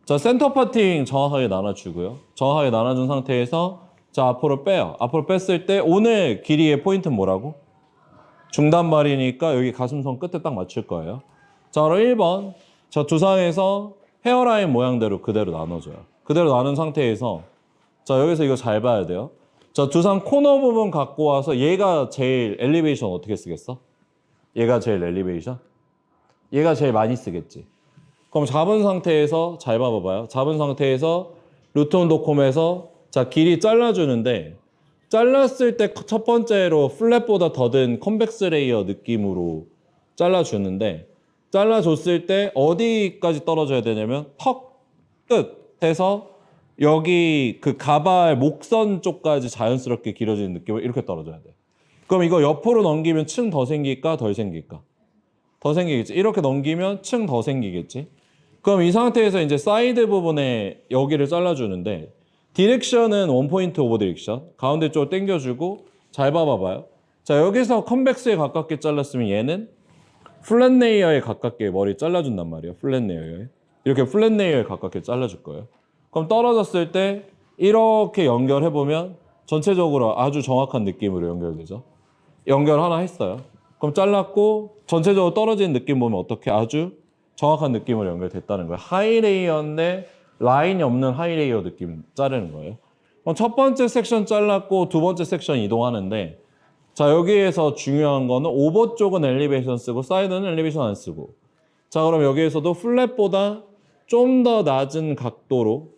자, 센터 파팅 정확하게 나눠주고요. 정확하게 나눠준 상태에서 자, 앞으로 빼요. 앞으로 뺐을 때 오늘 길이의 포인트는 뭐라고? 중단발이니까 여기 가슴선 끝에 딱 맞출 거예요. 자, 그럼 1번. 자, 두상에서 헤어라인 모양대로 그대로 나눠줘요. 그대로 나눈 상태에서 자, 여기서 이거 잘 봐야 돼요. 자, 두상 코너 부분 갖고 와서 얘가 제일 엘리베이션 어떻게 쓰겠어? 얘가 제일 엘리베이션? 얘가 제일 많이 쓰겠지. 그럼 잡은 상태에서 잘 봐봐요. 잡은 상태에서 루트 온도콤에서 자, 길이 잘라주는데 잘랐을 때 첫 번째로 플랫보다 더든 컨벡스 레이어 느낌으로 잘라주는데 잘라줬을 때 어디까지 떨어져야 되냐면 턱 끝에서 여기 그 가발 목선 쪽까지 자연스럽게 길어지는 느낌으로 이렇게 떨어져야 돼. 그럼 이거 옆으로 넘기면 층 더 생길까 덜 생길까? 더 생기겠지. 이렇게 넘기면 층 더 생기겠지. 그럼 이 상태에서 이제 사이드 부분에 여기를 잘라주는데 디렉션은 원포인트 오버 디렉션. 가운데 쪽으로 당겨주고 잘 봐봐요. 자, 여기서 컨벡스에 가깝게 잘랐으면 얘는 플랫 레이어에 가깝게 머리 잘라준단 말이에요. 플랫 레이어에. 이렇게 플랫 레이어에 가깝게 잘라줄 거예요. 그럼 떨어졌을 때 이렇게 연결해보면 전체적으로 아주 정확한 느낌으로 연결되죠. 연결 하나 했어요. 그럼 잘랐고 전체적으로 떨어지는 느낌 보면 어떻게 아주 정확한 느낌으로 연결됐다는 거예요. 하이 레이어인데 라인이 없는 하이 레이어 느낌 자르는 거예요. 그럼 첫 번째 섹션 잘랐고 두 번째 섹션 이동하는데 자, 여기에서 중요한 거는 오버 쪽은 엘리베이션 쓰고 사이드는 엘리베이션 안 쓰고 자, 그럼 여기에서도 플랫보다 좀 더 낮은 각도로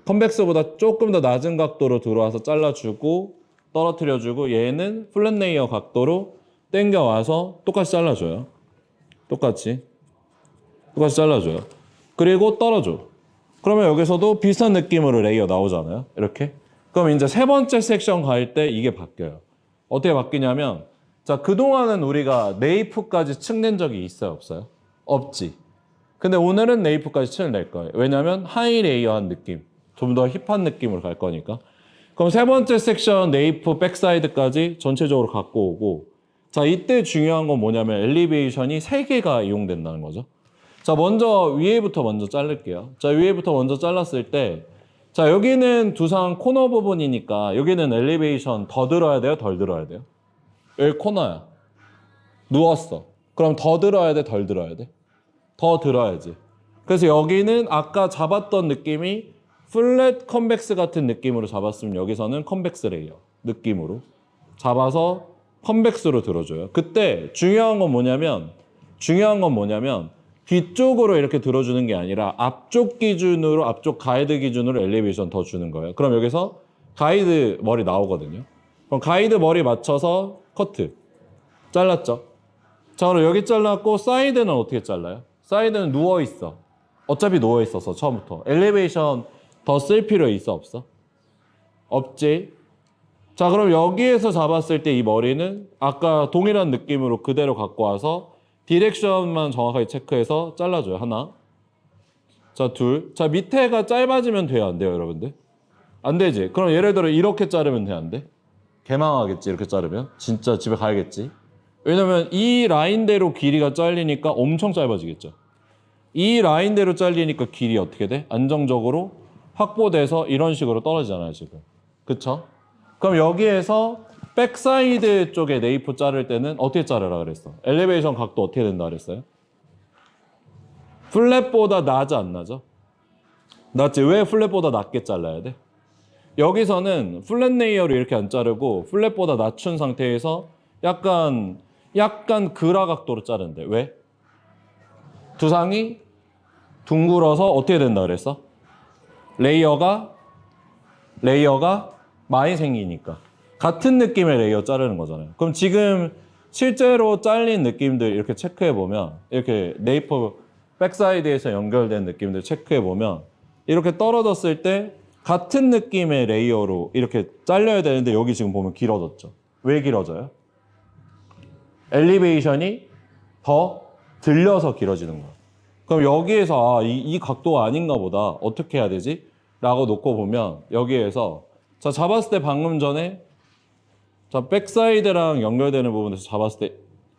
컨벡스보다 조금 더 낮은 각도로 들어와서 잘라주고 떨어뜨려주고 얘는 플랫 레이어 각도로 당겨와서 똑같이 잘라줘요. 똑같이 잘라줘요. 그리고 떨어줘. 그러면 여기서도 비슷한 느낌으로 레이어 나오잖아요. 이렇게. 그럼 이제 세 번째 섹션 갈 때 이게 바뀌어요. 어떻게 바뀌냐면 자, 그동안은 우리가 네이프까지 층낸 적이 있어요? 없어요? 없지. 근데 오늘은 네이프까지 층을 낼 거예요. 왜냐면 하이 레이어한 느낌, 좀 더 힙한 느낌으로 갈 거니까. 그럼 세 번째 섹션 네이프 백사이드까지 전체적으로 갖고 오고 자, 이때 중요한 건 뭐냐면 엘리베이션이 3개가 이용된다는 거죠. 자, 먼저 위에부터 먼저 자를게요. 자, 위에부터 먼저 잘랐을 때 자, 여기는 두상 코너 부분이니까 여기는 엘리베이션 더 들어야 돼요? 덜 들어야 돼요? 여기 코너야. 누웠어. 그럼 더 들어야 돼? 덜 들어야 돼? 더 들어야지. 그래서 여기는 아까 잡았던 느낌이 플랫 컨벡스 같은 느낌으로 잡았으면 여기서는 컨벡스 레이어 느낌으로 잡아서 컨벡스로 들어줘요. 그때 중요한 건 뭐냐면 뒤쪽으로 이렇게 들어주는 게 아니라 앞쪽 기준으로 앞쪽 가이드 기준으로 엘리베이션 더 주는 거예요. 그럼 여기서 가이드 머리 나오거든요. 그럼 가이드 머리 맞춰서 커트 잘랐죠. 자, 그럼 여기 잘랐고 사이드는 어떻게 잘라요? 사이드는 누워있어. 어차피 누워있어서 처음부터 엘리베이션 더 쓸 필요 있어 없어? 없지. 자, 그럼 여기에서 잡았을 때 이 머리는 아까 동일한 느낌으로 그대로 갖고 와서 디렉션만 정확하게 체크해서 잘라줘요. 하나. 자, 둘. 자, 밑에가 짧아지면 돼요? 안 돼요, 여러분들? 안 되지. 그럼 예를 들어 이렇게 자르면 돼? 안 돼? 개망하겠지, 이렇게 자르면. 진짜 집에 가야겠지. 왜냐면 이 라인대로 길이가 잘리니까 엄청 짧아지겠죠. 이 라인대로 잘리니까 길이 어떻게 돼? 안정적으로 확보돼서 이런 식으로 떨어지잖아요, 지금. 그쵸? 그럼 여기에서 백사이드 쪽에 네이프 자를 때는 어떻게 자르라 그랬어? 엘리베이션 각도 어떻게 된다 그랬어요? 플랫보다 낮아 안 낮아? 낮지. 왜 플랫보다 낮게 잘라야 돼? 여기서는 플랫 레이어를 이렇게 안 자르고 플랫보다 낮춘 상태에서 약간 그라 각도로 자르는데 왜? 두상이 둥글어서 어떻게 된다 그랬어? 레이어가 많이 생기니까 같은 느낌의 레이어 자르는 거잖아요. 그럼 지금 실제로 잘린 느낌들 이렇게 체크해보면 이렇게 네이버 백사이드에서 연결된 느낌들 체크해보면 이렇게 떨어졌을 때 같은 느낌의 레이어로 이렇게 잘려야 되는데 여기 지금 보면 길어졌죠. 왜 길어져요? 엘리베이션이 더 들려서 길어지는 거예요. 그럼 여기에서 이 각도가 아닌가 보다. 어떻게 해야 되지? 라고 놓고 보면 여기에서 자, 잡았을 때 방금 전에 자, 백사이드랑 연결되는 부분에서 잡았을 때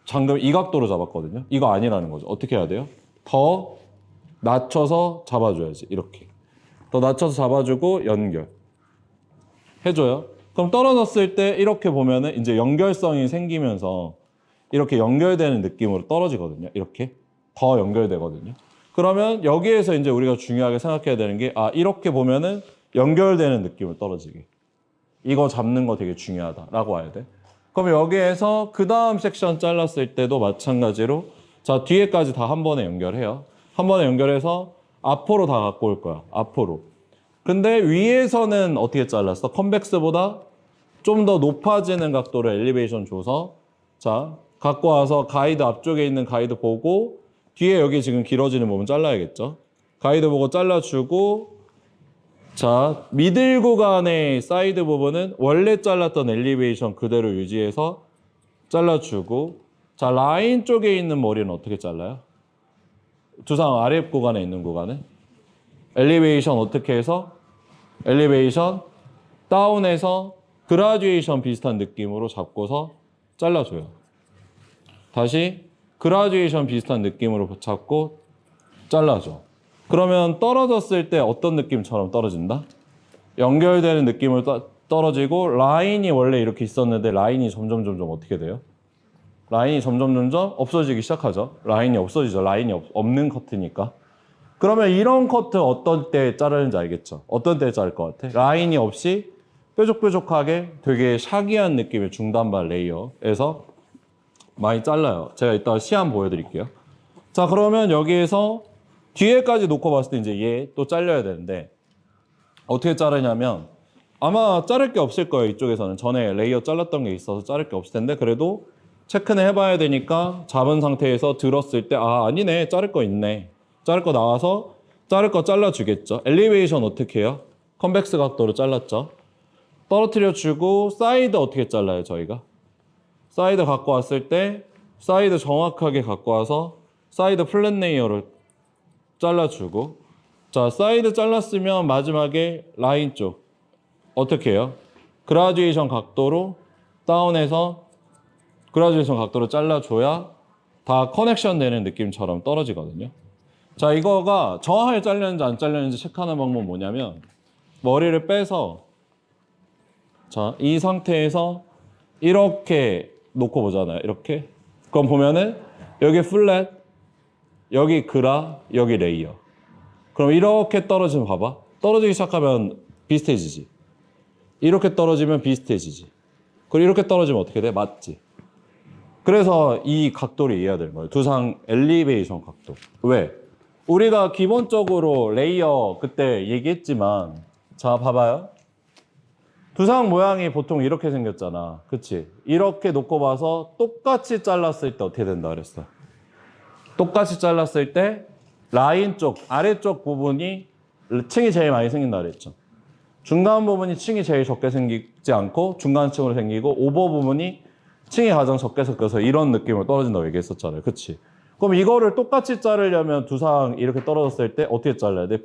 방금 이 각도로 잡았거든요. 이거 아니라는 거죠. 어떻게 해야 돼요? 더 낮춰서 잡아줘야지. 이렇게. 더 낮춰서 잡아주고 연결. 해줘요. 그럼 떨어졌을 때 이렇게 보면은 이제 연결성이 생기면서 이렇게 연결되는 느낌으로 떨어지거든요. 이렇게. 더 연결되거든요. 그러면 여기에서 이제 우리가 중요하게 생각해야 되는 게, 아, 이렇게 보면은 연결되는 느낌으로 떨어지게. 이거 잡는 거 되게 중요하다라고 와야 돼. 그럼 여기에서 그 다음 섹션 잘랐을 때도 마찬가지로 자, 뒤에까지 다 한 번에 연결해요. 한 번에 연결해서 앞으로 다 갖고 올 거야. 앞으로. 근데 위에서는 어떻게 잘랐어? 컨벡스보다 좀 더 높아지는 각도로 엘리베이션 줘서 자, 갖고 와서 가이드 앞쪽에 있는 가이드 보고 뒤에 여기 지금 길어지는 부분 잘라야겠죠? 가이드 보고 잘라주고 자, 미들 구간의 사이드 부분은 원래 잘랐던 엘리베이션 그대로 유지해서 잘라주고 자, 라인 쪽에 있는 머리는 어떻게 잘라요? 두상 아래 구간에 있는 구간은 엘리베이션 어떻게 해서? 엘리베이션 다운해서 그라듀에이션 비슷한 느낌으로 잡고서 잘라줘요. 다시 그라듀에이션 비슷한 느낌으로 잡고 잘라줘. 그러면 떨어졌을 때 어떤 느낌처럼 떨어진다? 연결되는 느낌을 떨어지고 라인이 원래 이렇게 있었는데 라인이 점점 어떻게 돼요? 라인이 점점 없어지기 시작하죠. 라인이 없어지죠. 라인이 없는 커트니까. 그러면 이런 커트 어떤 때 자르는지 알겠죠? 어떤 때 자를 것 같아? 라인이 없이 뾰족뾰족하게 되게 샤기한 느낌의 중단발 레이어에서 많이 잘라요. 제가 이따 시안 보여드릴게요. 자, 그러면 여기에서 뒤에까지 놓고 봤을 때 이제 얘 또 잘려야 되는데 어떻게 자르냐면 아마 자를 게 없을 거예요. 이쪽에서는 전에 레이어 잘랐던 게 있어서 자를 게 없을 텐데 그래도 체크는 해봐야 되니까 잡은 상태에서 들었을 때 아, 아니네. 자를 거 있네. 자를 거 나와서 자를 거 잘라주겠죠. 엘리베이션 어떻게 해요? 컨벡스 각도로 잘랐죠. 떨어뜨려주고 사이드 어떻게 잘라요, 저희가? 사이드 갖고 왔을 때 사이드 정확하게 갖고 와서 사이드 플랫 레이어를 잘라주고 자, 사이드 잘랐으면 마지막에 라인 쪽 어떻게 해요? 그라듀에이션 각도로 다운해서 그라듀에이션 각도로 잘라줘야 다 커넥션 되는 느낌처럼 떨어지거든요. 자, 이거가 정확하게 잘렸는지 안 잘렸는지 체크하는 방법은 뭐냐면 머리를 빼서 자, 이 상태에서 이렇게 놓고 보잖아요. 이렇게. 그럼 보면은 여기 플랫, 여기 그라, 여기 레이어. 그럼 이렇게 떨어지면 봐봐. 떨어지기 시작하면 비슷해지지. 이렇게 떨어지면 비슷해지지. 그리고 이렇게 떨어지면 어떻게 돼? 맞지. 그래서 이 각도를 이해해야 되는 거예요. 두상 엘리베이션 각도. 왜? 우리가 기본적으로 레이어 그때 얘기했지만 자, 봐봐요. 두상 모양이 보통 이렇게 생겼잖아. 그치? 이렇게 놓고 봐서 똑같이 잘랐을 때 어떻게 된다 그랬어? 똑같이 잘랐을 때 라인 쪽, 아래쪽 부분이 층이 제일 많이 생긴다 그랬죠. 중간 부분이 층이 제일 적게 생기지 않고 중간층으로 생기고 오버 부분이 층이 가장 적게 섞여서 이런 느낌으로 떨어진다고 얘기했었잖아요. 그치? 그럼 이거를 똑같이 자르려면 두상 이렇게 떨어졌을 때 어떻게 잘라야 돼?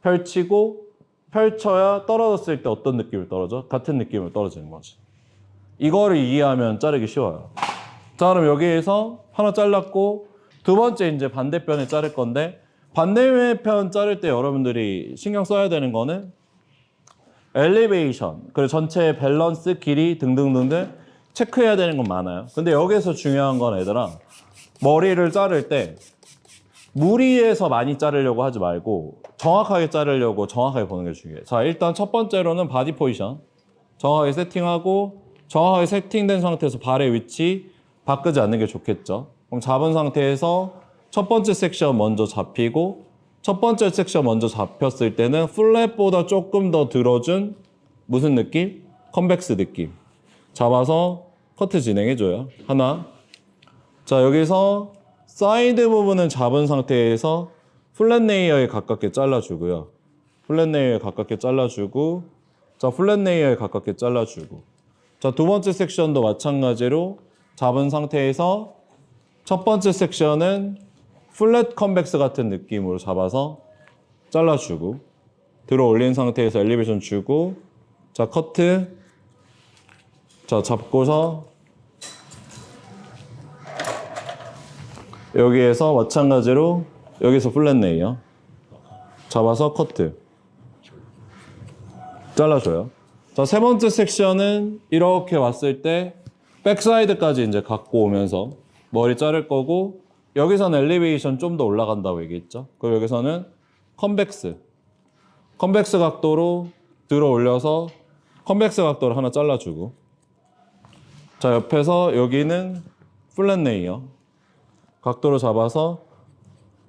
펼치고 펼쳐야 떨어졌을 때 어떤 느낌을 떨어져? 같은 느낌으로 떨어지는 거지. 이거를 이해하면 자르기 쉬워요. 자, 그럼 여기에서 하나 잘랐고 두 번째 이제 반대편에 자를 건데 반대편 자를 때 여러분들이 신경 써야 되는 거는 엘리베이션, 그리고 전체 밸런스, 길이 등등등등 체크해야 되는 건 많아요. 근데 여기서 중요한 건 얘들아 머리를 자를 때 무리해서 많이 자르려고 하지 말고 정확하게 자르려고 정확하게 보는 게 중요해요. 자, 일단 첫 번째로는 바디 포지션 정확하게 세팅하고 정확하게 세팅된 상태에서 발의 위치 바꾸지 않는 게 좋겠죠. 그럼 잡은 상태에서 첫 번째 섹션 먼저 잡히고 첫 번째 섹션 먼저 잡혔을 때는 플랫보다 조금 더 들어준 무슨 느낌? 컨벡스 느낌. 잡아서 커트 진행해줘요. 하나. 자, 여기서 사이드 부분은 잡은 상태에서 플랫 레이어에 가깝게 잘라주고요. 플랫 레이어에 가깝게 잘라주고 자, 플랫 레이어에 가깝게 잘라주고 자, 두 번째 섹션도 마찬가지로 잡은 상태에서 첫 번째 섹션은 플랫 컨벡스 같은 느낌으로 잡아서 잘라주고 들어 올린 상태에서 엘리베이션 주고 자, 커트 자, 잡고서 여기에서 마찬가지로 여기서 플랫 레이어 잡아서 커트 잘라줘요. 자, 세 번째 섹션은 이렇게 왔을 때 백사이드까지 이제 갖고 오면서 머리 자를 거고, 여기서는 엘리베이션 좀 더 올라간다고 얘기했죠. 그리고 여기서는 컨벡스 각도로 들어 올려서 컨벡스 각도를 하나 잘라주고, 자, 옆에서 여기는 플랫 레이어 각도로 잡아서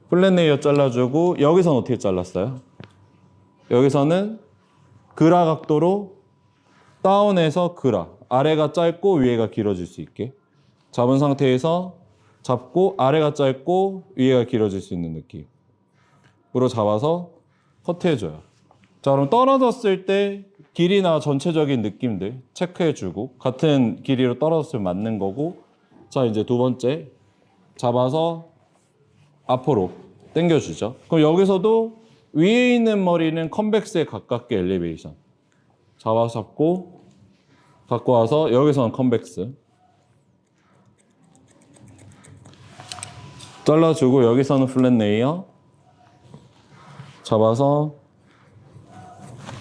플랫 레이어 잘라주고, 여기서는 어떻게 잘랐어요? 여기서는 그라 각도로 다운해서 그라, 아래가 짧고 위에가 길어질 수 있게 잡은 상태에서 잡고, 아래가 짧고 위에가 길어질 수 있는 느낌으로 잡아서 커트해줘요. 자, 그럼 떨어졌을 때 길이나 전체적인 느낌들 체크해주고, 같은 길이로 떨어졌으면 맞는 거고. 자, 이제 두 번째 잡아서 앞으로 당겨주죠. 그럼 여기서도 위에 있는 머리는 컨벡스에 가깝게 엘리베이션 잡아서 잡고 갖고 와서, 여기서는 컨벡스 잘라주고, 여기서는 플랫 레이어 잡아서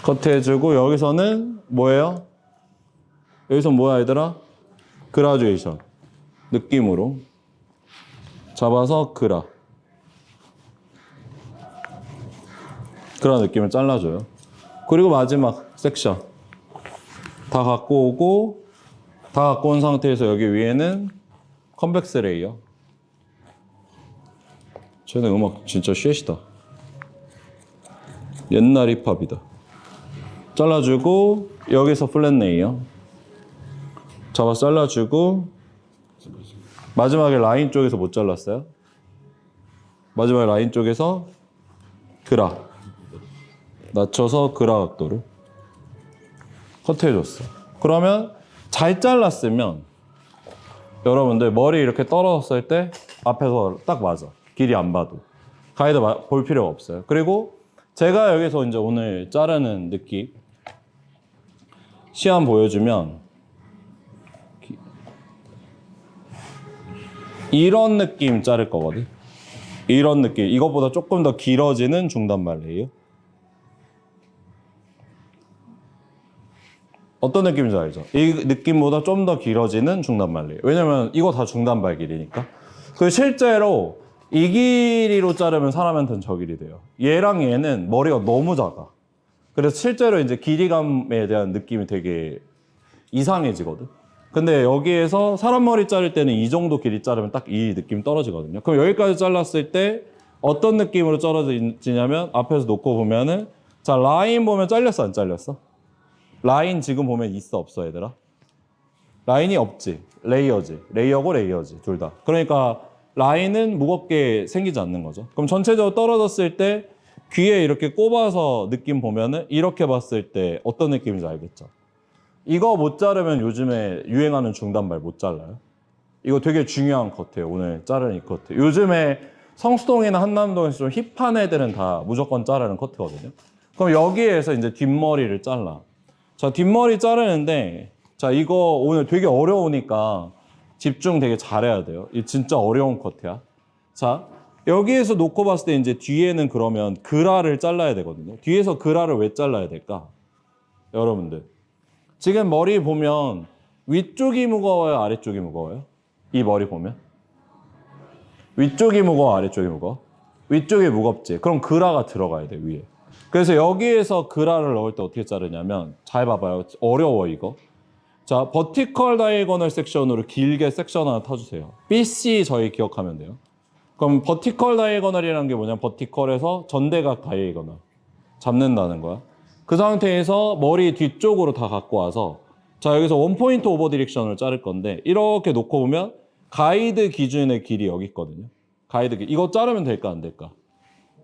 커트해주고, 여기서는 뭐예요? 여기서 뭐야 얘들아? 그라듀에이션 느낌으로 잡아서 그라 느낌을 잘라줘요. 그리고 마지막 섹션 다 갖고 오고, 다 갖고 온 상태에서 여기 위에는 컨벡스 레이어. 쟤네 음악 진짜 쉣이다. 옛날 힙합이다. 잘라주고, 여기서 플랫 레이어 잡아서 잘라주고, 마지막에 라인 쪽에서 못 잘랐어요? 마지막에 라인 쪽에서 그라 낮춰서 그라 각도를 커트해줬어. 그러면 잘 잘랐으면 여러분들 머리 이렇게 떨어졌을 때 앞에서 딱 맞아. 길이 안 봐도 가이드 볼 필요가 없어요. 그리고 제가 여기서 이제 오늘 자르는 느낌 시안 보여주면, 이런 느낌 자를 거거든. 이런 느낌. 이것보다 조금 더 길어지는 중단발 레이어. 어떤 느낌인지 알죠? 이 느낌보다 좀 더 길어지는 중단발 레이어. 왜냐면 이거 다 중단발 길이니까. 그리고 실제로 이 길이로 자르면 사람한테는 저 길이 돼요. 얘랑 얘는 머리가 너무 작아. 그래서 실제로 이제 길이감에 대한 느낌이 되게 이상해지거든. 근데 여기에서 사람 머리 자를 때는 이 정도 길이 자르면 딱 이 느낌 떨어지거든요. 그럼 여기까지 잘랐을 때 어떤 느낌으로 떨어지냐면, 앞에서 놓고 보면은, 자, 라인 보면 잘렸어 안 잘렸어? 라인 지금 보면 있어 없어 얘들아? 라인이 없지. 레이어지. 레이어고 레이어지 둘 다. 그러니까 라인은 무겁게 생기지 않는 거죠. 그럼 전체적으로 떨어졌을 때 귀에 이렇게 꼽아서 느낌 보면은, 이렇게 봤을 때 어떤 느낌인지 알겠죠? 이거 못 자르면 요즘에 유행하는 중단발 못 잘라요. 이거 되게 중요한 컷이에요. 오늘 자르는 이 컷. 요즘에 성수동이나 한남동에서 좀 힙한 애들은 다 무조건 자르는 커트거든요. 그럼 여기에서 이제 뒷머리를 잘라. 자, 뒷머리 자르는데, 자, 이거 오늘 되게 어려우니까 집중 되게 잘해야 돼요. 이 진짜 어려운 커트야. 자, 여기에서 놓고 봤을 때 이제 뒤에는 그러면 그라를 잘라야 되거든요. 뒤에서 그라를 왜 잘라야 될까? 여러분들. 지금 머리 보면 위쪽이 무거워요? 아래쪽이 무거워요? 이 머리 보면? 위쪽이 무거워? 아래쪽이 무거워? 위쪽이 무겁지. 그럼 그라가 들어가야 돼, 위에. 그래서 여기에서 그라를 넣을 때 어떻게 자르냐면, 잘 봐봐요. 어려워, 이거. 자, 버티컬 다이애고널 섹션으로 길게 섹션 하나 타주세요. BC 저희 기억하면 돼요. 그럼 버티컬 다이애고널이라는 게 뭐냐면, 버티컬에서 전대각 다이애고널 잡는다는 거야. 그 상태에서 머리 뒤쪽으로 다 갖고 와서, 자, 여기서 원포인트 오버 디렉션을 자를 건데, 이렇게 놓고 보면 가이드 기준의 길이 여기 있거든요. 가이드 길이. 이거 자르면 될까 안 될까?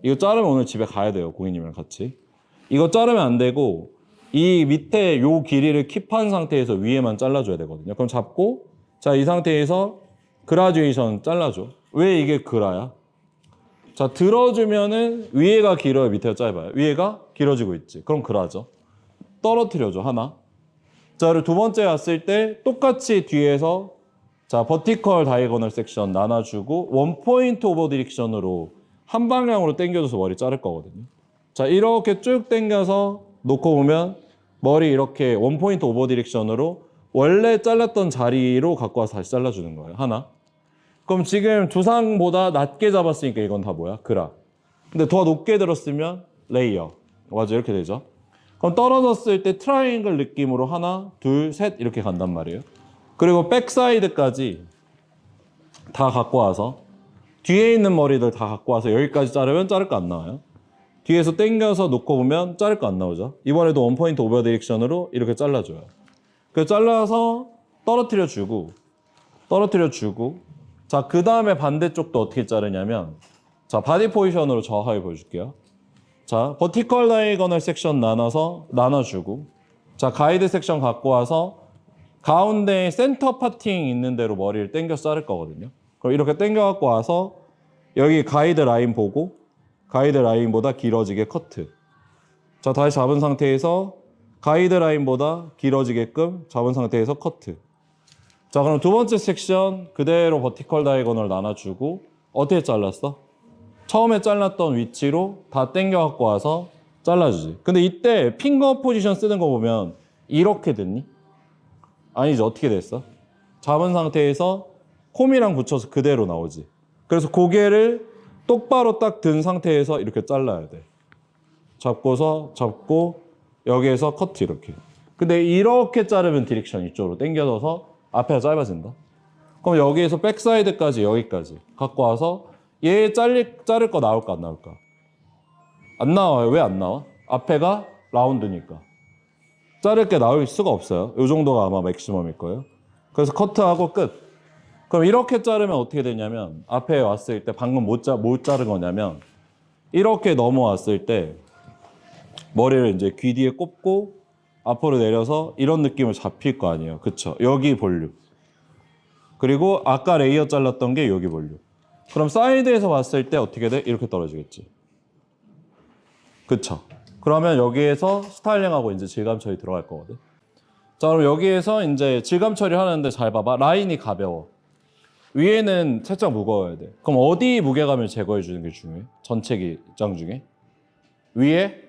이거 자르면 오늘 집에 가야 돼요, 고객님이랑 같이. 이거 자르면 안 되고, 이 밑에 요 길이를 킵한 상태에서 위에만 잘라줘야 되거든요. 그럼 잡고, 자, 이 상태에서 그라듀에이션 잘라줘. 왜 이게 그라야? 자, 들어주면은 위에가 길어요, 밑에가 짧아요? 위에가 길어지고 있지. 그럼 그라죠. 떨어뜨려줘, 하나. 자, 그리고 두 번째 왔을 때 똑같이 뒤에서, 자, 버티컬 다이애고널 섹션 나눠주고 원포인트 오버 디렉션으로 한 방향으로 당겨줘서 머리 자를 거거든요. 자, 이렇게 쭉 당겨서 놓고 보면 머리 이렇게 원포인트 오버 디렉션으로 원래 잘랐던 자리로 갖고 와서 다시 잘라주는 거예요. 하나. 그럼 지금 두상보다 낮게 잡았으니까 이건 다 뭐야? 그라. 근데 더 높게 들었으면 레이어. 맞아, 이렇게 되죠. 그럼 떨어졌을 때 트라이앵글 느낌으로 하나, 둘, 셋 이렇게 간단 말이에요. 그리고 백사이드까지 다 갖고 와서 뒤에 있는 머리들 다 갖고 와서 여기까지 자르면 자를 거 안 나와요. 뒤에서 당겨서 놓고 보면 자를 거 안 나오죠. 이번에도 원포인트 오버 디렉션으로 이렇게 잘라줘요. 그래서 잘라서 떨어뜨려 주고 자, 그 다음에 반대쪽도 어떻게 자르냐면 자, 바디 포지션으로 정확하게 보여줄게요. 자, 버티컬 다이거널 섹션 나눠주고 자, 가이드 섹션 갖고 와서 가운데 센터 파팅 있는 대로 머리를 당겨 자를 거거든요. 그럼 이렇게 당겨 갖고 와서 여기 가이드 라인 보고 가이드 라인보다 길어지게 커트. 자, 다시 잡은 상태에서 가이드 라인보다 길어지게끔 잡은 상태에서 커트. 자, 그럼 두 번째 섹션 그대로 버티컬 다이거널 나눠주고 어떻게 잘랐어? 처음에 잘랐던 위치로 다 당겨 갖고 와서 잘라주지. 근데 이때 핑거 포지션 쓰는 거 보면 이렇게 됐니? 아니죠. 어떻게 됐어? 잡은 상태에서 콤이랑 붙여서 그대로 나오지. 그래서 고개를 똑바로 딱 든 상태에서 이렇게 잘라야 돼. 잡고 여기에서 커트 이렇게. 근데 이렇게 자르면 디렉션 이쪽으로 당겨져서 앞에가 짧아진다. 그럼 여기에서 백사이드까지 여기까지 갖고 와서 얘 자를 거 나올까 안 나올까? 안 나와요. 왜 안 나와? 앞에가 라운드니까. 자를 게 나올 수가 없어요. 이 정도가 아마 맥시멈일 거예요. 그래서 커트하고 끝. 그럼 이렇게 자르면 어떻게 되냐면 앞에 왔을 때 방금 못 자른 거냐면 이렇게 넘어왔을 때 머리를 이제 귀 뒤에 꼽고 앞으로 내려서 이런 느낌을 잡힐 거 아니에요. 그쵸? 여기 볼륨. 그리고 아까 레이어 잘랐던 게 여기 볼륨. 그럼 사이드에서 봤을 때 어떻게 돼? 이렇게 떨어지겠지. 그쵸? 그러면 여기에서 스타일링하고 이제 질감 처리 들어갈 거거든. 자, 그럼 여기에서 이제 질감 처리 하는데 잘 봐봐. 라인이 가벼워. 위에는 살짝 무거워야 돼. 그럼 어디 무게감을 제거해 주는 게 중요해? 전체 기장 중에? 위에?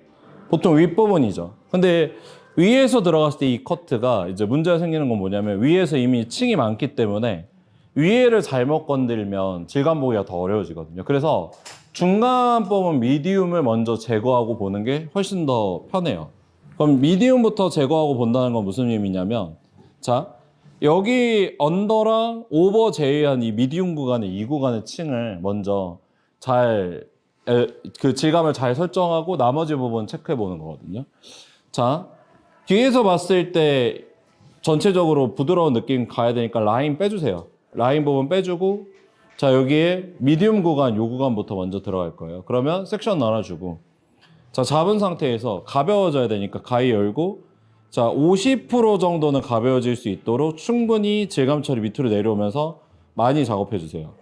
보통 윗부분이죠. 근데 위에서 들어갔을 때 이 커트가 이제 문제가 생기는 건 뭐냐면 위에서 이미 층이 많기 때문에 위에를 잘못 건들면 질감 보기가 더 어려워지거든요. 그래서 중간 부분 미디움을 먼저 제거하고 보는 게 훨씬 더 편해요. 그럼 미디움부터 제거하고 본다는 건 무슨 의미냐면 자, 여기 언더랑 오버 제외한 이 미디움 구간의 이 구간의 층을 먼저 그 질감을 잘 설정하고 나머지 부분 체크해 보는 거거든요. 자, 뒤에서 봤을 때 전체적으로 부드러운 느낌 가야 되니까 라인 빼주세요. 라인 부분 빼주고 자, 여기에 미디움 구간, 요 구간부터 먼저 들어갈 거예요. 그러면 섹션 나눠주고 자, 잡은 상태에서 가벼워져야 되니까 가위 열고 자, 50% 정도는 가벼워질 수 있도록 충분히 질감 처리 밑으로 내려오면서 많이 작업해 주세요.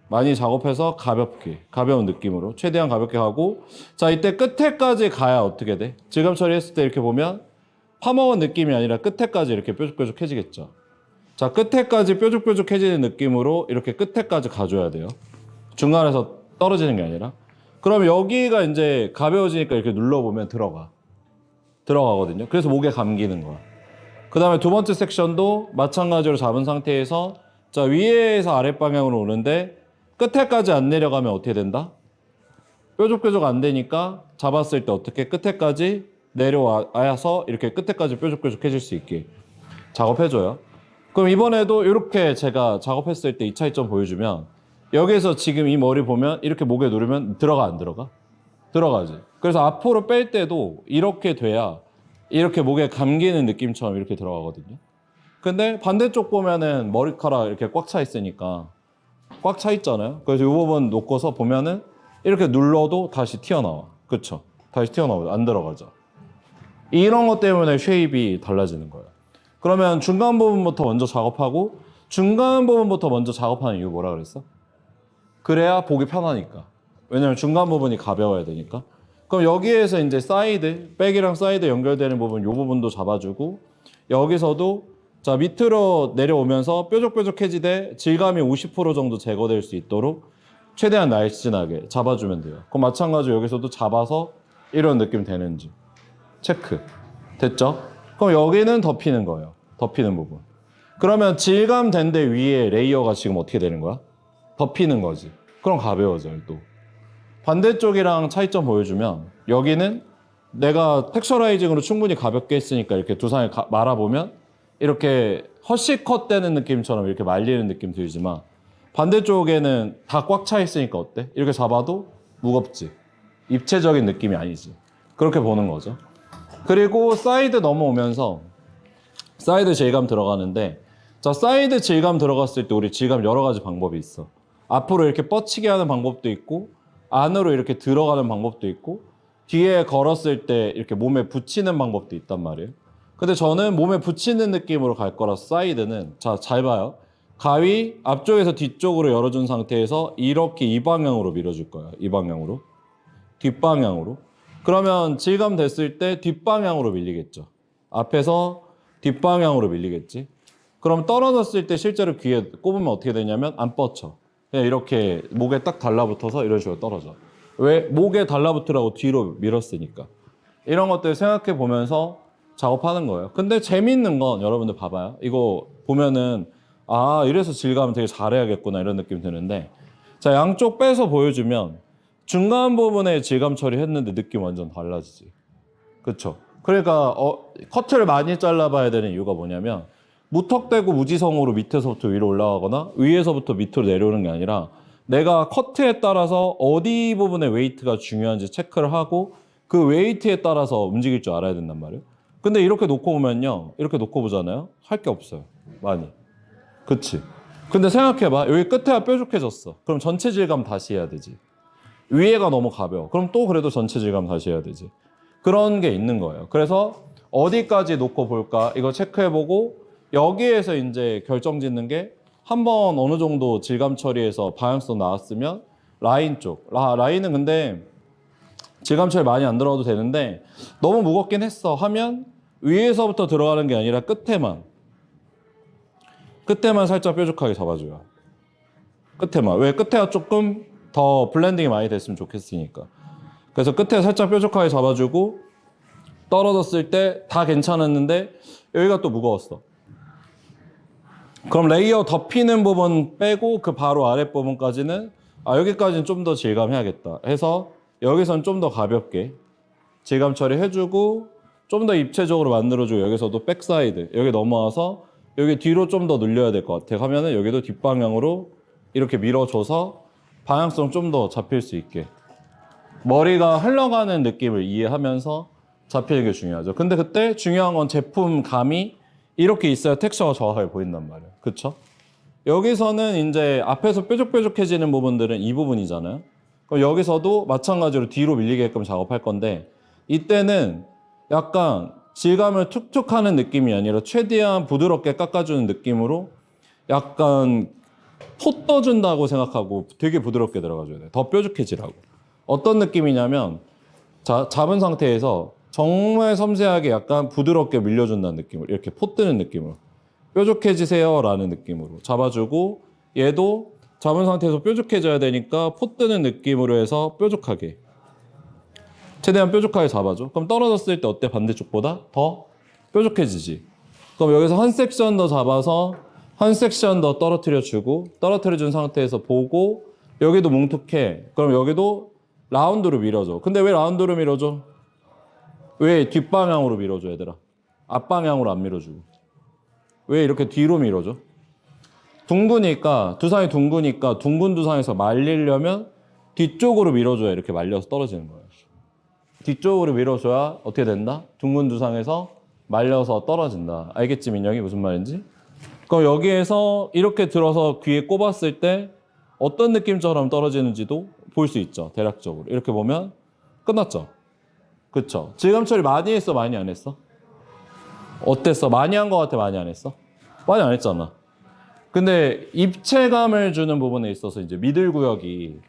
많이 작업해서 가벼운 느낌으로 최대한 가볍게 하고 자, 이때 끝에까지 가야 어떻게 돼? 질감 처리했을 때 이렇게 보면 파먹은 느낌이 아니라 끝에까지 이렇게 뾰족뾰족해지겠죠. 자, 끝에까지 뾰족뾰족해지는 느낌으로 이렇게 끝에까지 가줘야 돼요. 중간에서 떨어지는 게 아니라. 그럼 여기가 이제 가벼워지니까 이렇게 눌러보면 들어가거든요. 그래서 목에 감기는 거야. 그 다음에 두 번째 섹션도 마찬가지로 잡은 상태에서 자, 위에서 아랫방향으로 오는데 끝에까지 안 내려가면 어떻게 된다? 뾰족뾰족 안 되니까 잡았을 때 어떻게 끝에까지 내려와서 이렇게 끝에까지 뾰족뾰족해질 수 있게 작업해줘요. 그럼 이번에도 이렇게 제가 작업했을 때 이 차이점 보여주면 여기서 지금 이 머리 보면 이렇게 목에 누르면 들어가 안 들어가? 들어가지. 그래서 앞으로 뺄 때도 이렇게 돼야 이렇게 목에 감기는 느낌처럼 이렇게 들어가거든요. 근데 반대쪽 보면은 머리카락 이렇게 꽉 차 있으니까 꽉 차 있잖아요. 그래서 이 부분 놓고서 보면은 이렇게 눌러도 다시 튀어나와. 그쵸? 다시 튀어나오죠. 안 들어가죠. 이런 것 때문에 쉐입이 달라지는 거예요. 그러면 중간 부분부터 먼저 작업하고 중간 부분부터 먼저 작업하는 이유 뭐라 그랬어? 그래야 보기 편하니까. 왜냐면 중간 부분이 가벼워야 되니까. 그럼 여기에서 이제 사이드, 백이랑 사이드 연결되는 부분, 이 부분도 잡아주고 여기서도 자, 밑으로 내려오면서 뾰족뾰족해지되 질감이 50% 정도 제거될 수 있도록 최대한 날씬하게 잡아주면 돼요. 그럼 마찬가지로 여기서도 잡아서 이런 느낌 되는지 체크. 됐죠? 그럼 여기는 덮이는 거예요. 덮이는 부분. 그러면 질감 된 데 위에 레이어가 지금 어떻게 되는 거야? 덮이는 거지. 그럼 가벼워져요, 또. 반대쪽이랑 차이점 보여주면 여기는 내가 텍스처라이징으로 충분히 가볍게 했으니까 이렇게 두상을 말아보면 이렇게 허쉬컷 되는 느낌처럼 이렇게 말리는 느낌 들지만 반대쪽에는 다 꽉 차 있으니까 어때? 이렇게 잡아도 무겁지. 입체적인 느낌이 아니지. 그렇게 보는 거죠. 그리고 사이드 넘어오면서 사이드 질감 들어가는데 자, 사이드 질감 들어갔을 때 우리 질감 여러 가지 방법이 있어. 앞으로 이렇게 뻗치게 하는 방법도 있고 안으로 이렇게 들어가는 방법도 있고 뒤에 걸었을 때 이렇게 몸에 붙이는 방법도 있단 말이에요. 근데 저는 몸에 붙이는 느낌으로 갈 거라서 사이드는 자, 잘 봐요. 가위 앞쪽에서 뒤쪽으로 열어준 상태에서 이렇게 이 방향으로 밀어줄 거예요. 이 방향으로. 뒷방향으로. 그러면 질감 됐을 때 뒷방향으로 밀리겠죠. 앞에서 뒷방향으로 밀리겠지. 그럼 떨어졌을 때 실제로 귀에 꼽으면 어떻게 되냐면 안 뻗쳐. 그냥 이렇게 목에 딱 달라붙어서 이런 식으로 떨어져. 왜? 목에 달라붙으라고 뒤로 밀었으니까. 이런 것들 생각해 보면서 작업하는 거예요. 근데 재밌는 건 여러분들 봐봐요. 이거 보면은 아, 이래서 질감을 되게 잘해야겠구나 이런 느낌 드는데 자, 양쪽 빼서 보여주면 중간 부분에 질감 처리했는데 느낌 완전 달라지지. 그쵸? 그러니까 커트를 많이 잘라봐야 되는 이유가 뭐냐면 무턱대고 무지성으로 밑에서부터 위로 올라가거나 위에서부터 밑으로 내려오는 게 아니라 내가 커트에 따라서 어디 부분에 웨이트가 중요한지 체크를 하고 그 웨이트에 따라서 움직일 줄 알아야 된단 말이에요. 근데 이렇게 놓고 보면요. 이렇게 놓고 보잖아요. 할 게 없어요. 많이. 그치? 근데 생각해봐. 여기 끝에가 뾰족해졌어. 그럼 전체 질감 다시 해야 되지. 위에가 너무 가벼워. 그럼 또 그래도 전체 질감 다시 해야 되지. 그런 게 있는 거예요. 그래서 어디까지 놓고 볼까? 이거 체크해보고 여기에서 이제 결정 짓는 게 한번 어느 정도 질감 처리해서 방향성 나왔으면 라인 쪽. 라인은 근데 질감 처리 많이 안 들어가도 되는데 너무 무겁긴 했어 하면 위에서부터 들어가는 게 아니라 끝에만 살짝 뾰족하게 잡아줘요. 끝에만. 왜? 끝에가 조금 더 블렌딩이 많이 됐으면 좋겠으니까. 그래서 끝에 살짝 뾰족하게 잡아주고 떨어졌을 때 다 괜찮았는데 여기가 또 무거웠어. 그럼 레이어 덮이는 부분 빼고 그 바로 아랫 부분까지는 여기까지는 좀 더 질감해야겠다 해서 여기선 좀 더 가볍게 질감 처리해주고 좀 더 입체적으로 만들어주고 여기서도 백사이드 여기 넘어와서 여기 뒤로 좀 더 늘려야 될 것 같아 하면은 여기도 뒷방향으로 이렇게 밀어줘서 방향성 좀 더 잡힐 수 있게 머리가 흘러가는 느낌을 이해하면서 잡히는 게 중요하죠. 근데 그때 중요한 건 제품감이 이렇게 있어야 텍스처가 정확하게 보인단 말이에요. 그쵸? 여기서는 이제 앞에서 뾰족뾰족해지는 부분들은 이 부분이잖아요. 그럼 여기서도 마찬가지로 뒤로 밀리게끔 작업할 건데 이때는 약간 질감을 툭툭 하는 느낌이 아니라 최대한 부드럽게 깎아주는 느낌으로 약간 포 떠준다고 생각하고 되게 부드럽게 들어가줘야 돼요. 더 뾰족해지라고. 어떤 느낌이냐면 자, 잡은 상태에서 정말 섬세하게 약간 부드럽게 밀려준다는 느낌으로 이렇게 포 뜨는 느낌으로 뾰족해지세요 라는 느낌으로 잡아주고 얘도 잡은 상태에서 뾰족해져야 되니까 포 뜨는 느낌으로 해서 뾰족하게 최대한 뾰족하게 잡아줘. 그럼 떨어졌을 때 어때? 반대쪽보다 더 뾰족해지지. 그럼 여기서 한 섹션 더 잡아서 한 섹션 더 떨어뜨려주고 떨어뜨려준 상태에서 보고 여기도 뭉툭해. 그럼 여기도 라운드로 밀어줘. 근데 왜 라운드로 밀어줘? 왜 뒷방향으로 밀어줘 얘들아? 앞방향으로 안 밀어주고. 왜 이렇게 뒤로 밀어줘? 둥그니까 두상이 둥그니까 둥근 두상에서 말리려면 뒤쪽으로 밀어줘야 이렇게 말려서 떨어지는 거예요. 뒤쪽으로 밀어줘야 어떻게 된다? 둥근 두상에서 말려서 떨어진다. 알겠지 민영이 무슨 말인지? 그럼 여기에서 이렇게 들어서 귀에 꼽았을 때 어떤 느낌처럼 떨어지는지도 볼 수 있죠. 대략적으로. 이렇게 보면 끝났죠. 그쵸? 질감 처리 많이 했어? 많이 안 했어? 어땠어? 많이 한 것 같아? 많이 안 했어? 많이 안 했잖아. 근데 입체감을 주는 부분에 있어서 이제 미들 구역이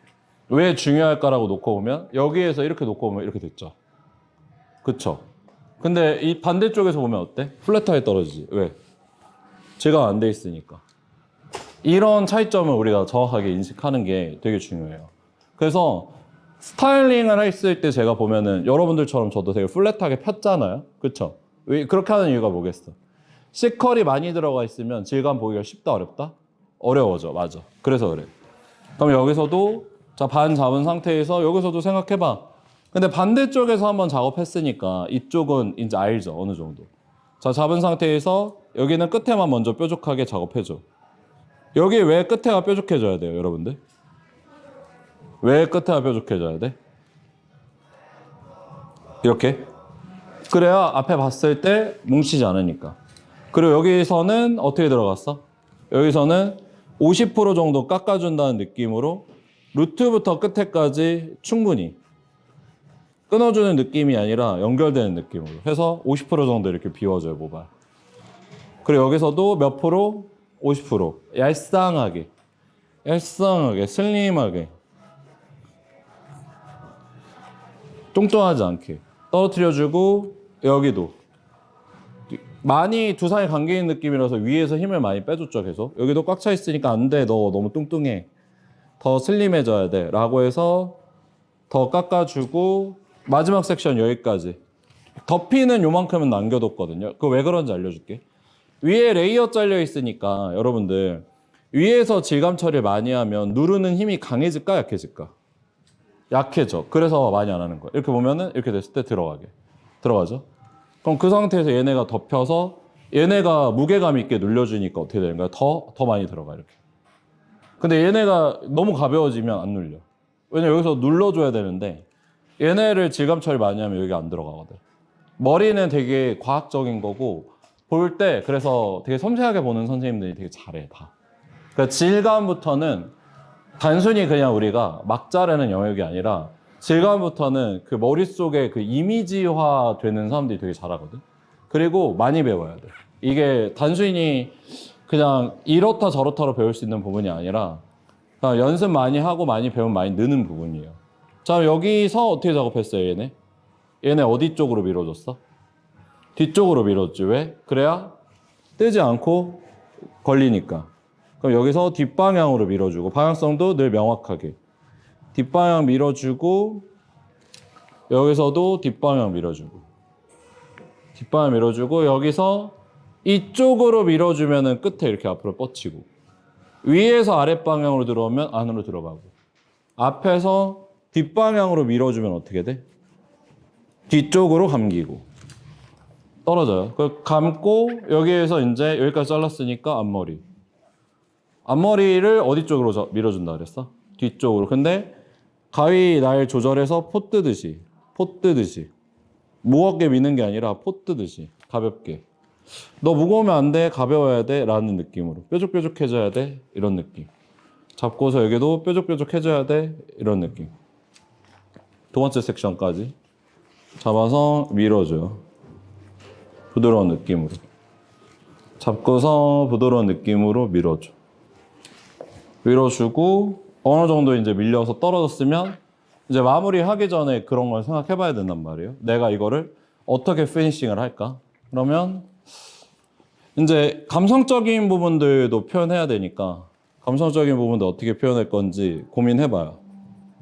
왜 중요할까라고 놓고 보면 여기에서 이렇게 놓고 보면 이렇게 됐죠. 그쵸? 근데 이 반대쪽에서 보면 어때? 플랫하게 떨어지지. 왜? 질감 안 돼 있으니까. 이런 차이점을 우리가 정확하게 인식하는 게 되게 중요해요. 그래서 스타일링을 했을 때 제가 보면은 여러분들처럼 저도 되게 플랫하게 폈잖아요. 그쵸? 왜 그렇게 하는 이유가 뭐겠어? C컬이 많이 들어가 있으면 질감 보기가 쉽다, 어렵다? 어려워져. 맞아. 그래서 그래. 그럼 여기서도 자, 반 잡은 상태에서 여기서도 생각해봐. 근데 반대쪽에서 한번 작업했으니까 이쪽은 이제 알죠. 어느 정도. 자, 잡은 상태에서 여기는 끝에만 먼저 뾰족하게 작업해줘. 여기 왜 끝에가 뾰족해져야 돼요, 여러분들? 왜 끝에가 뾰족해져야 돼? 이렇게. 그래야 앞에 봤을 때 뭉치지 않으니까. 그리고 여기서는 어떻게 들어갔어? 여기서는 50% 정도 깎아준다는 느낌으로 루트부터 끝에까지 충분히 끊어주는 느낌이 아니라 연결되는 느낌으로 해서 50% 정도 이렇게 비워줘요, 모발. 그리고 여기서도 몇 프로? 50%. 얄쌍하게, 슬림하게, 뚱뚱하지 않게 떨어뜨려주고, 여기도 많이 두상에 감겨있는 느낌이라서 위에서 힘을 많이 빼줬죠. 계속 여기도 꽉 차 있으니까 안 돼, 너 너무 뚱뚱해, 더 슬림해져야 돼 라고 해서 더 깎아주고, 마지막 섹션 여기까지. 덮이는 요만큼은 남겨뒀거든요. 그거 왜 그런지 알려줄게. 위에 레이어 잘려 있으니까 여러분들 위에서 질감 처리를 많이 하면 누르는 힘이 강해질까 약해질까? 약해져. 그래서 많이 안 하는 거야. 이렇게 보면은 이렇게 됐을 때 들어가죠. 그럼 그 상태에서 얘네가 덮여서 얘네가 무게감 있게 눌려주니까 어떻게 되는 거야? 더 많이 들어가, 이렇게. 근데 얘네가 너무 가벼워지면 안 눌려. 왜냐면 여기서 눌러줘야 되는데 얘네를 질감 처리 많이 하면 여기 안 들어가거든. 머리는 되게 과학적인 거고 볼 때 그래서 되게 섬세하게 보는 선생님들이 되게 잘해, 다. 그러니까 질감부터는 단순히 그냥 우리가 막 자르는 영역이 아니라 질감부터는 그 머릿속에 그 이미지화 되는 사람들이 되게 잘하거든. 그리고 많이 배워야 돼. 이게 단순히 그냥 이렇다 저렇다로 배울 수 있는 부분이 아니라 그냥 연습 많이 하고 많이 배우면 많이 느는 부분이에요. 자, 여기서 어떻게 작업했어요, 얘네? 얘네 어디 쪽으로 밀어줬어? 뒤쪽으로 밀었지. 왜? 그래야 뜨지 않고 걸리니까. 그럼 여기서 뒷방향으로 밀어주고, 방향성도 늘 명확하게 뒷방향 밀어주고, 여기서도 뒷방향 밀어주고, 뒷방향 밀어주고, 여기서 이쪽으로 밀어주면은 끝에 이렇게 앞으로 뻗치고, 위에서 아랫방향으로 들어오면 안으로 들어가고, 앞에서 뒷방향으로 밀어주면 어떻게 돼? 뒤쪽으로 감기고 떨어져요. 그 감고 여기에서 이제 여기까지 잘랐으니까 앞머리를 어디 쪽으로 밀어준다 그랬어? 뒤쪽으로. 근데 가위 날 조절해서 포 뜨듯이 무겁게 미는 게 아니라 포 뜨듯이 가볍게. 너 무거우면 안 돼, 가벼워야 돼 라는 느낌으로. 뾰족뾰족해져야 돼, 이런 느낌. 잡고서 여기도 뾰족뾰족해져야 돼, 이런 느낌. 두 번째 섹션까지 잡아서 밀어줘요. 부드러운 느낌으로. 잡고서 부드러운 느낌으로 밀어주고, 어느 정도 이제 밀려서 떨어졌으면 이제 마무리 하기 전에 그런 걸 생각해 봐야 된단 말이에요. 내가 이거를 어떻게 피니싱을 할까? 그러면 이제 감성적인 부분들도 표현해야 되니까 감성적인 부분도 어떻게 표현할 건지 고민해 봐요.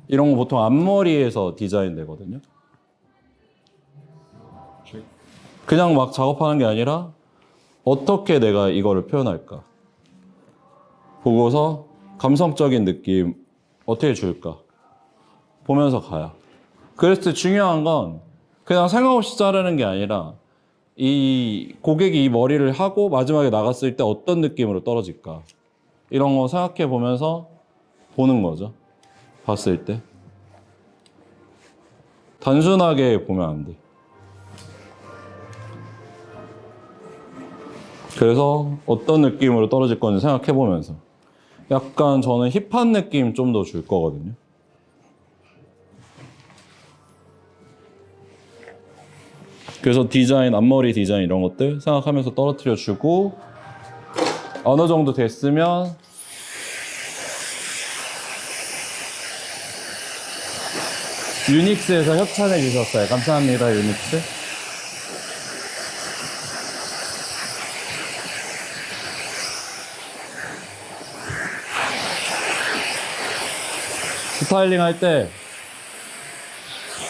이런 거 보통 앞머리에서 디자인 되거든요. 그냥 막 작업하는 게 아니라 어떻게 내가 이거를 표현할까? 보고서 감성적인 느낌 어떻게 줄까? 보면서 가요. 그랬을 때 중요한 건 그냥 생각 없이 자르는 게 아니라 이 고객이 이 머리를 하고 마지막에 나갔을 때 어떤 느낌으로 떨어질까? 이런 거 생각해 보면서 보는 거죠. 봤을 때. 단순하게 보면 안 돼. 그래서 어떤 느낌으로 떨어질 건지 생각해 보면서 약간 저는 힙한 느낌 좀 더 줄 거거든요. 그래서 디자인, 앞머리 디자인 이런 것들 생각하면서 떨어뜨려 주고, 어느 정도 됐으면 유닉스에서 협찬해 주셨어요. 감사합니다, 유닉스. 스타일링 할 때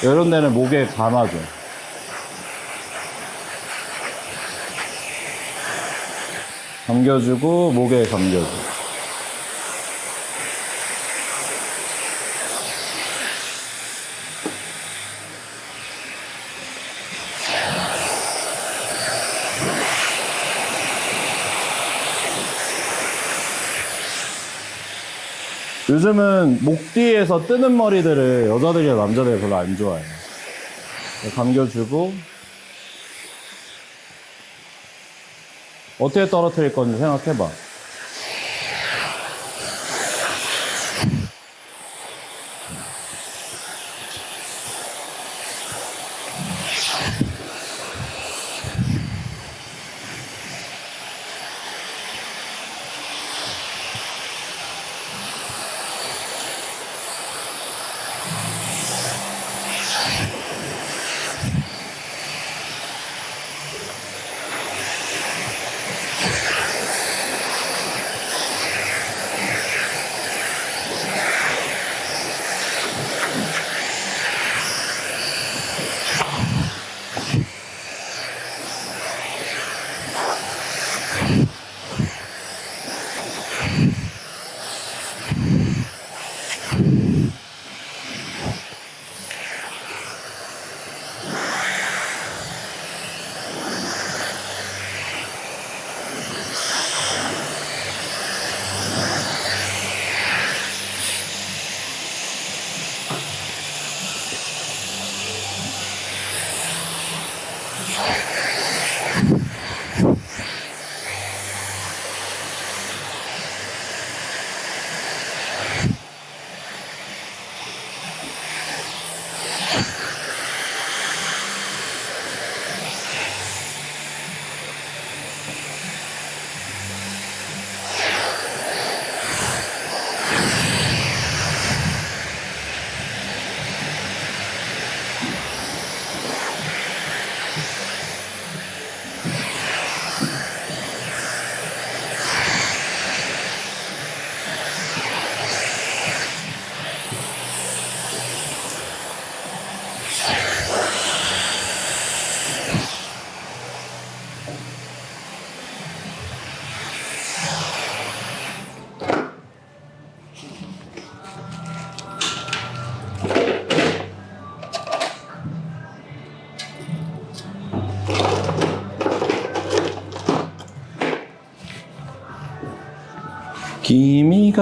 이런 데는 목에 감아줘. 감겨주고 목에 감겨줘. 요즘은 목 뒤에서 뜨는 머리들을 여자들이나 남자들이 별로 안 좋아해요. 감겨주고 어떻게 떨어뜨릴 건지 생각해봐.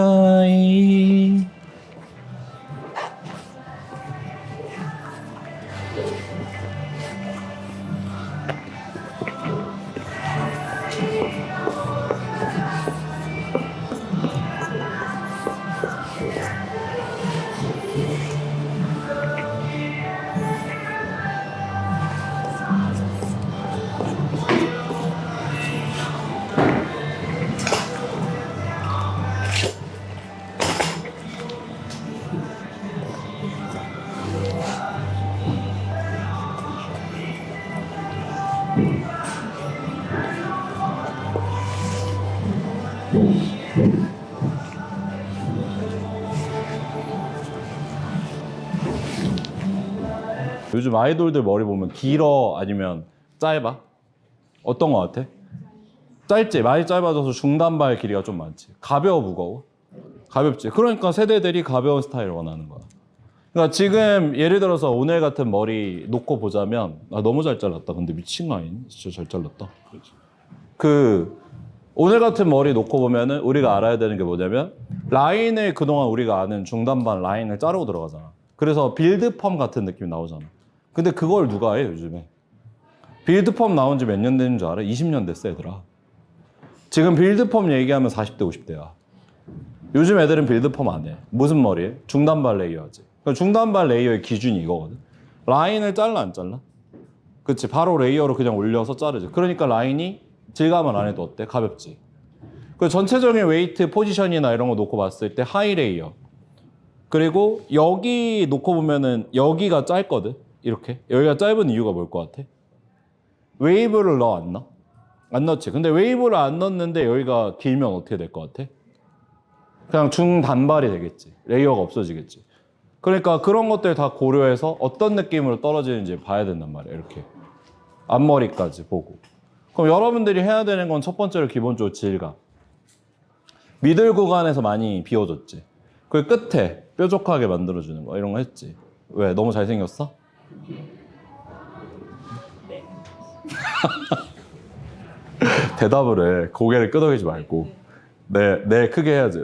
기미가이 요즘 아이돌들 머리 보면 길어 아니면 짧아? 어떤 거 같아? 짧지? 많이 짧아져서 중단발 길이가 좀 많지. 가벼워 무거워? 가볍지. 그러니까 세대들이 가벼운 스타일을 원하는 거야. 그러니까 지금 예를 들어서 오늘 같은 머리 놓고 보자면 아 너무 잘 잘랐다. 근데 미친 거 아니니? 진짜 잘 잘랐다. 그 오늘 같은 머리 놓고 보면은 우리가 알아야 되는 게 뭐냐면 라인을 그동안 우리가 아는 중단반 라인을 자르고 들어가잖아. 그래서 빌드펌 같은 느낌이 나오잖아. 근데 그걸 누가 해 요즘에? 빌드펌 나온 지 몇 년 된 줄 알아? 20년 됐어 얘들아. 지금 빌드펌 얘기하면 40대 50대야. 요즘 애들은 빌드펌 안 해. 무슨 머리에? 중단발 레이어 하지. 그러니까 중단발 레이어의 기준이 이거거든. 라인을 잘라 안 잘라? 그치, 바로 레이어로 그냥 올려서 자르지. 그러니까 라인이 질감을 안 해도 어때? 가볍지. 그 전체적인 웨이트 포지션이나 이런 거 놓고 봤을 때 하이 레이어. 그리고 여기 놓고 보면은 여기가 짧거든. 이렇게. 여기가 짧은 이유가 뭘 것 같아? 웨이브를 넣어 안 넣어? 안 넣지. 근데 웨이브를 안 넣는데 여기가 길면 어떻게 될 것 같아? 그냥 중단발이 되겠지. 레이어가 없어지겠지. 그러니까 그런 것들 다 고려해서 어떤 느낌으로 떨어지는지 봐야 된단 말이에요. 이렇게 앞머리까지 보고. 그럼 여러분들이 해야 되는 건 첫 번째로 기본적으로 질감. 미들 구간에서 많이 비워줬지. 그 끝에 뾰족하게 만들어주는 거 이런 거 했지. 왜? 너무 잘생겼어? 네. 대답을 해. 고개를 끄덕이지 말고. 네 크게 해야지.